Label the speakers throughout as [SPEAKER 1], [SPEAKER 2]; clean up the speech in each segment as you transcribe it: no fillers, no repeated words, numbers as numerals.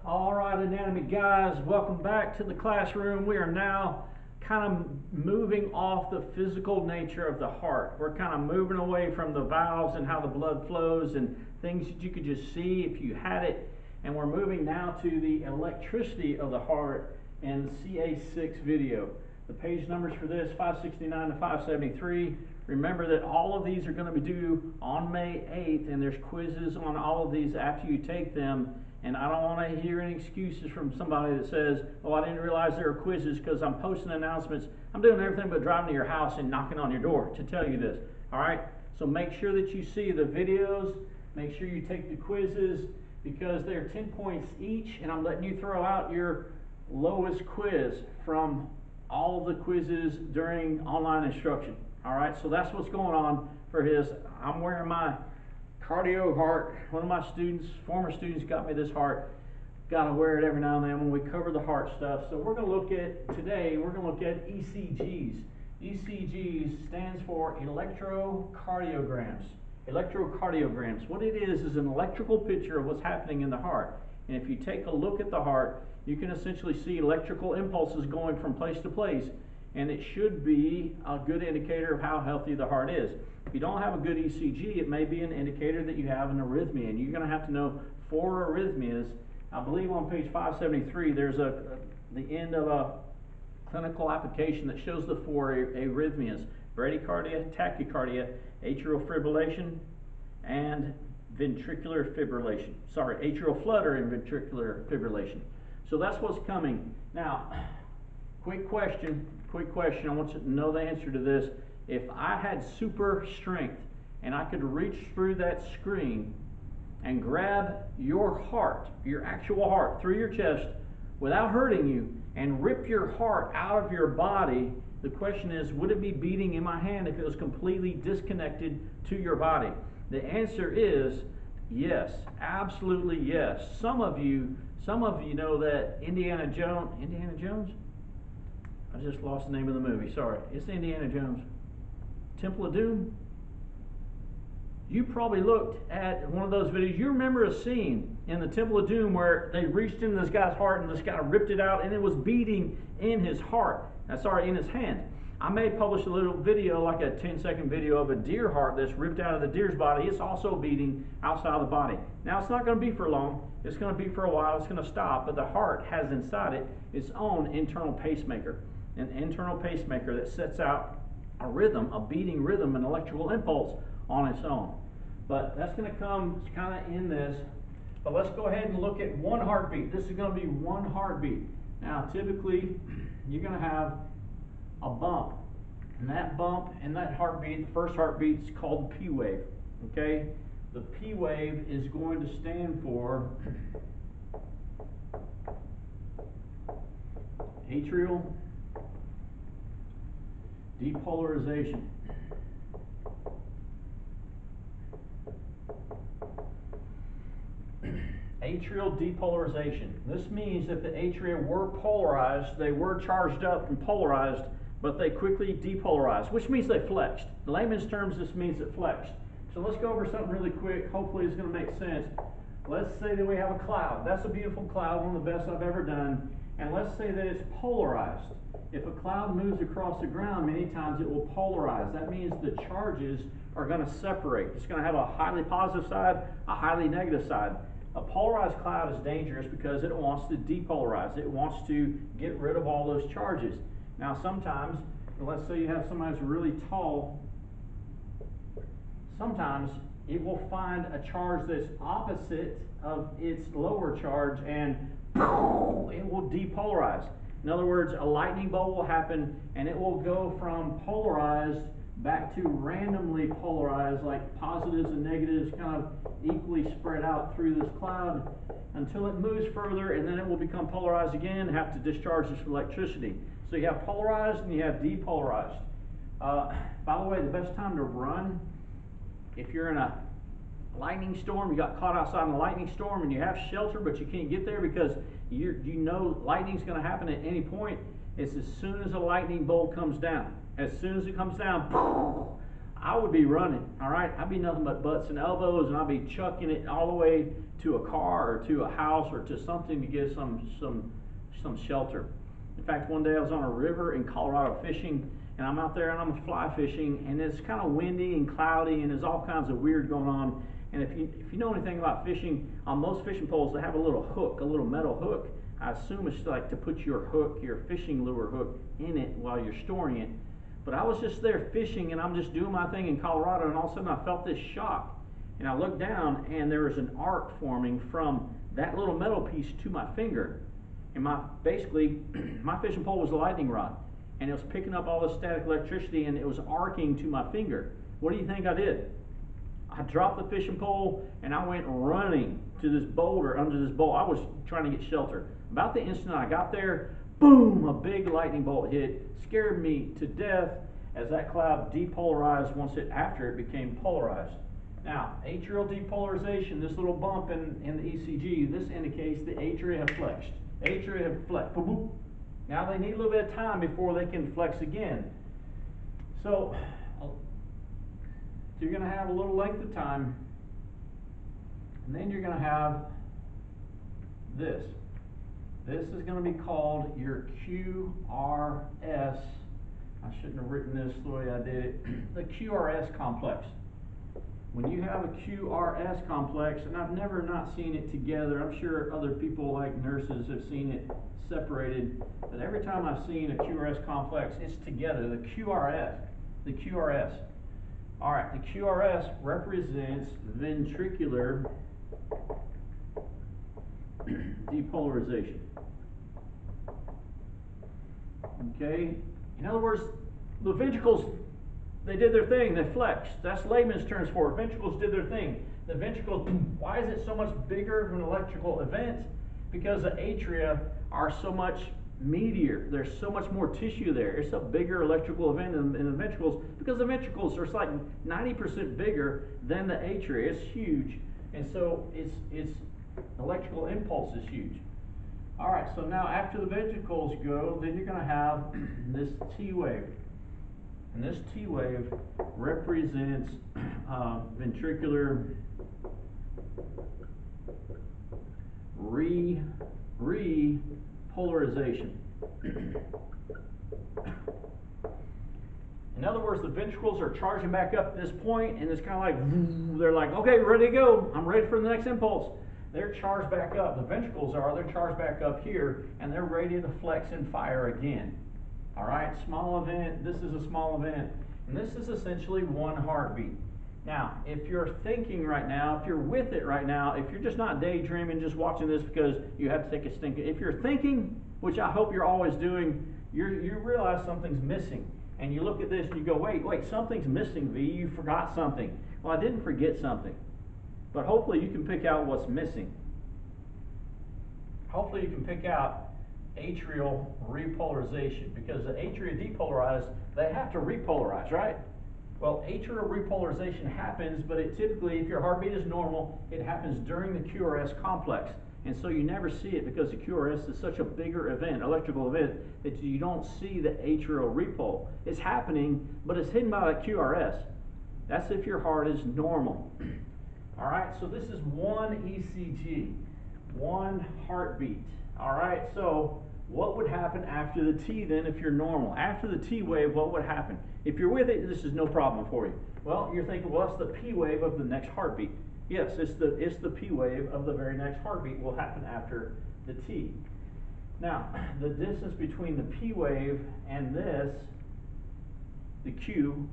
[SPEAKER 1] All right, anatomy guys, welcome back to the classroom. We are now kind of moving off the physical nature of the heart. We're kind of moving away from the valves and how the blood flows and things that you could just see if you had it. And we're moving now to the electricity of the heart in CA6 video. The page numbers for this, 569 to 573. Remember that all of these are going to be due on May 8th, and there's quizzes on all of these after you take them. And I don't want to hear any excuses from somebody that says, oh, I didn't realize there were quizzes because I'm posting announcements. I'm doing everything but driving to your house and knocking on your door to tell you this. All right? So make sure that you see the videos. Make sure you take the quizzes because they're 10 points each. And I'm letting you throw out your lowest quiz from all of the quizzes during online instruction. All right? So that's what's going on for his. I'm wearing my cardio heart. One of my students, former students, got me this heart. Got to wear it every now and then when we cover the heart stuff. So we're going to look at, today, we're going to look at ECGs. ECGs stands for electrocardiograms. Electrocardiograms. What it is an electrical picture of what's happening in the heart. And if you take a look at the heart, you can essentially see electrical impulses going from place to place. And it should be a good indicator of how healthy the heart is. If you don't have a good ECG, it may be an indicator that you have an arrhythmia, and you're going to have to know 4 arrhythmias. I believe on page 573 there's the end of a clinical application that shows the 4 arrhythmias: bradycardia, tachycardia, atrial fibrillation, and ventricular fibrillation. Sorry, atrial flutter and ventricular fibrillation. So that's what's coming. Now, quick question. I want you to know the answer to this. If I had super strength and I could reach through that screen and grab your heart, your actual heart, through your chest without hurting you and rip your heart out of your body, the question is, would it be beating in my hand if it was completely disconnected to your body? The answer is yes, absolutely yes. Some of you know that Indiana Jones? I just lost the name of the movie, sorry. It's Indiana Jones. Temple of Doom? You probably looked at one of those videos. You remember a scene in the Temple of Doom where they reached into this guy's heart and this guy ripped it out and it was beating in his heart. In his hand. I may publish a little video, like a 10-second video of a deer heart that's ripped out of the deer's body. It's also beating outside of the body. Now, it's not going to be for long. It's going to be for a while. It's going to stop. But the heart has inside it its own internal pacemaker. An internal pacemaker that sets out a rhythm, a beating rhythm, an electrical impulse on its own. But that's going to come kind of in this. But let's go ahead and look at one heartbeat. This is going to be one heartbeat. Now, typically, you're going to have a bump. And that bump and that heartbeat, the first heartbeat, is called the P wave. Okay? The P wave is going to stand for atrial depolarization. Atrial depolarization. This means that the atria were polarized, they were charged up and polarized, but they quickly depolarized, which means they flexed. In layman's terms, this means it flexed. So let's go over something really quick. Hopefully it's going to make sense. Let's say that we have a cloud. That's a beautiful cloud, one of the best I've ever done. And let's say that it's polarized. If a cloud moves across the ground, many times it will polarize. That means the charges are going to separate. It's going to have a highly positive side, a highly negative side. A polarized cloud is dangerous because it wants to depolarize. It wants to get rid of all those charges. Now, sometimes, let's say you have somebody who's really tall, sometimes it will find a charge that's opposite of its lower charge and it will depolarize. In other words, a lightning bolt will happen and it will go from polarized back to randomly polarized, like positives and negatives kind of equally spread out through this cloud until it moves further, and then it will become polarized again and have to discharge this electricity. So you have polarized and you have depolarized. By the way, the best time to run, if you're in a lightning storm, you got caught outside in a lightning storm and you have shelter but you can't get there because you know lightning's going to happen at any point, it's as soon as a lightning bolt comes down. As soon as it comes down, I would be running, all right? I'd be nothing but butts and elbows, and I'd be chucking it all the way to a car or to a house or to something to get some shelter. In fact, one day I was on a river in Colorado fishing, and I'm out there and I'm fly fishing, and it's kind of windy and cloudy, and there's all kinds of weird going on. And if you know anything about fishing, on most fishing poles they have a little hook, a little metal hook. I assume it's like to put your hook, your fishing lure hook, in it while you're storing it. But I was just there fishing, and I'm just doing my thing in Colorado, and all of a sudden I felt this shock. And I looked down, and there was an arc forming from that little metal piece to my finger. And basically, my fishing pole was a lightning rod, and it was picking up all the static electricity, and it was arcing to my finger. What do you think I did? I dropped the fishing pole, and I went running to this boulder, under this bowl. I was trying to get shelter. About the instant I got there, boom, a big lightning bolt hit, scared me to death as that cloud depolarized after it became polarized. Now, atrial depolarization, this little bump in the ECG, this indicates the atria have flexed. Atria have flexed. Boop, boop. Now they need a little bit of time before they can flex again. So you're going to have a little length of time, and then you're going to have this. This is going to be called your QRS. I shouldn't have written this the way I did it. The QRS complex. When you have a QRS complex, and I've never not seen it together, I'm sure other people like nurses have seen it separated, but every time I've seen a QRS complex, it's together, the QRS. All right, the QRS represents ventricular depolarization. Okay, in other words, the ventricles, they did their thing, they flexed. That's layman's terms for it. Ventricles did their thing. The ventricles, why is it so much bigger of an electrical event? Because the atria are so much meatier. There's so much more tissue there. It's a bigger electrical event in the ventricles, because the ventricles are like 90% bigger than the atria. It's huge. And so its electrical impulse is huge. All right, so now after the ventricles go, then you're going to have this T wave. And this T wave represents ventricular repolarization. In other words, the ventricles are charging back up at this point, and it's kind of like, they're like, okay, ready to go. I'm ready for the next impulse. They're charged back up. The ventricles are, they're charged back up here, and they're ready to flex and fire again. All right, small event, this is a small event, and this is essentially one heartbeat. Now, if you're thinking right now, if you're with it right now, if you're just not daydreaming, just watching this because you have to take a stink, if you're thinking, which I hope you're always doing, you realize something's missing. And you look at this and you go, wait, something's missing, V, you forgot something. Well, I didn't forget something, but hopefully you can pick out what's missing. Hopefully you can pick out atrial repolarization, because the atria depolarized, they have to repolarize, right? Well, atrial repolarization happens, but it typically, if your heartbeat is normal, it happens during the QRS complex. And so you never see it because the QRS is such a bigger event, electrical event, that you don't see the atrial repol. It's happening, but it's hidden by the QRS. That's if your heart is normal. All right, so this is one ECG, one heartbeat. All right, so what would happen after the T then if you're normal? After the T wave, what would happen? If you're with it, this is no problem for you. Well, you're thinking, well, that's the P wave of the next heartbeat. Yes, it's the P wave of the very next heartbeat will happen after the T. Now, the distance between the P wave and this, the Q,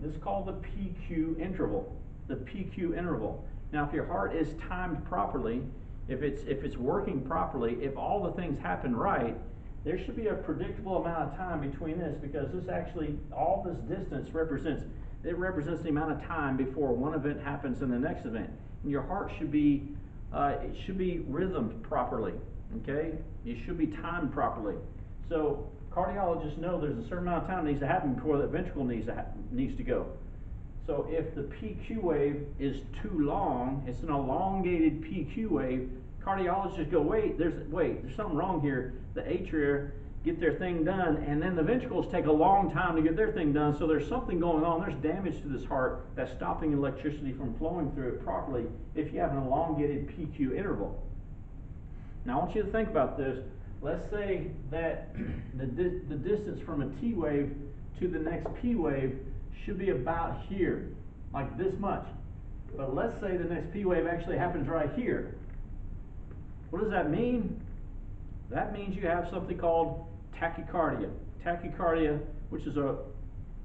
[SPEAKER 1] this is called the PQ interval. The PQ interval. Now, if your heart is timed properly, if it's working properly, if all the things happen right, there should be a predictable amount of time between this, because this actually, all this distance represents the amount of time before one event happens and the next event. And your heart should be, it should be rhythmed properly, okay? It should be timed properly. So cardiologists know there's a certain amount of time that needs to happen before that ventricle needs to go. So if the PQ wave is too long, it's an elongated PQ wave, cardiologists go, wait, there's something wrong here. The atria get their thing done, and then the ventricles take a long time to get their thing done, so there's something going on. There's damage to this heart that's stopping electricity from flowing through it properly if you have an elongated PQ interval. Now I want you to think about this. Let's say that the distance from a T wave to the next P wave should be about here, like this much. But let's say the next P wave actually happens right here. What does that mean? That means you have something called tachycardia. Tachycardia, which is a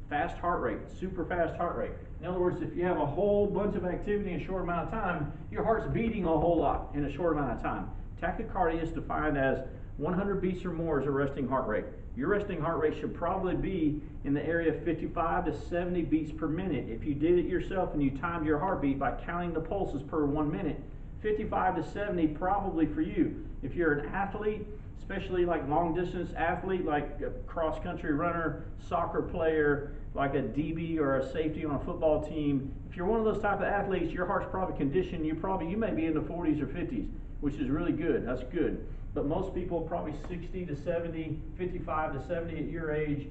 [SPEAKER 1] fast heart rate, super fast heart rate. In other words, if you have a whole bunch of activity in a short amount of time, your heart's beating a whole lot in a short amount of time. Tachycardia is defined as 100 beats or more as a resting heart rate. Your resting heart rate should probably be in the area of 55 to 70 beats per minute. If you did it yourself and you timed your heartbeat by counting the pulses per 1 minute, 55 to 70 probably for you. If you're an athlete, especially like long distance athlete, like a cross country runner, soccer player, like a DB or a safety on a football team, if you're one of those type of athletes, your heart's probably conditioned, you may be in the 40s or 50s, which is really good. That's good. But most people probably 60 to 70, 55 to 70 at your age.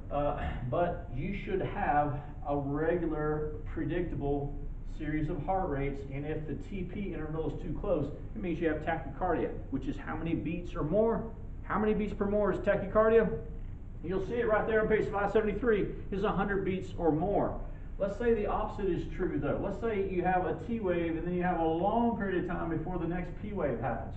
[SPEAKER 1] But you should have a regular, predictable series of heart rates, and if the TP interval is too close, it means you have tachycardia, which is how many beats or more. How many beats per more is tachycardia? You'll see it right there on page 573, is 100 beats or more. Let's say the opposite is true though. Let's say you have a T wave and then you have a long period of time before the next P wave happens.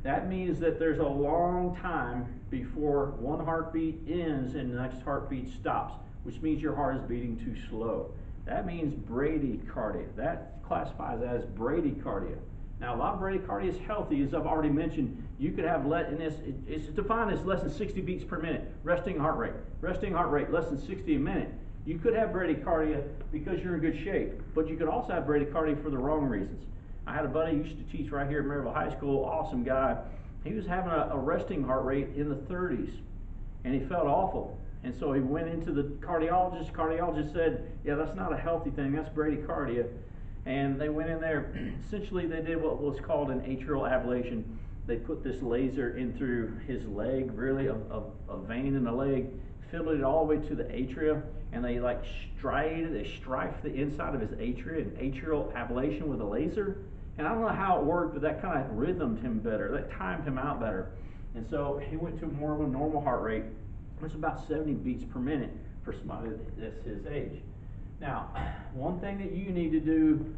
[SPEAKER 1] That means that there's a long time before one heartbeat ends and the next heartbeat stops, which means your heart is beating too slow. That means bradycardia. That classifies as bradycardia. Now, a lot of bradycardia is healthy, as I've already mentioned. You could have it's defined as less than 60 beats per minute, resting heart rate. Resting heart rate, less than 60 a minute. You could have bradycardia because you're in good shape, but you could also have bradycardia for the wrong reasons. I had a buddy who used to teach right here at Maryville High School, awesome guy. He was having a resting heart rate in the 30s, and he felt awful. And so he went into the cardiologist. Cardiologist said, yeah, that's not a healthy thing, that's bradycardia. And they went in there, essentially they did what was called an atrial ablation. They put this laser in through his leg, really, a vein in the leg, filled it all the way to the atria, and they like strifed the inside of his atria, an atrial ablation with a laser. And I don't know how it worked, but that kind of rhythmed him better, that timed him out better. And so he went to more of a normal heart rate. It's about 70 beats per minute for somebody that's his age. Now, one thing that you need to do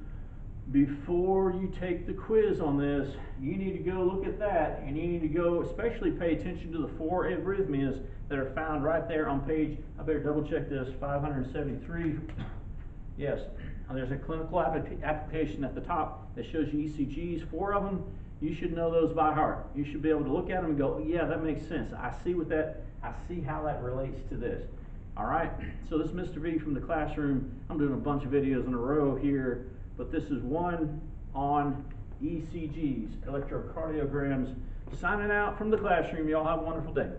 [SPEAKER 1] before you take the quiz on this, you need to go look at that, and you need to go especially pay attention to the 4 arrhythmias that are found right there on page, I better double check this, 573. Yes, there's a clinical application at the top that shows you ECGs, 4 of them. You should know those by heart. You should be able to look at them and go, yeah, that makes sense. I see how that relates to this. All right, so this is Mr. V from the classroom. I'm doing a bunch of videos in a row here, but this is one on ECGs, electrocardiograms. Signing out from the classroom. Y'all have a wonderful day.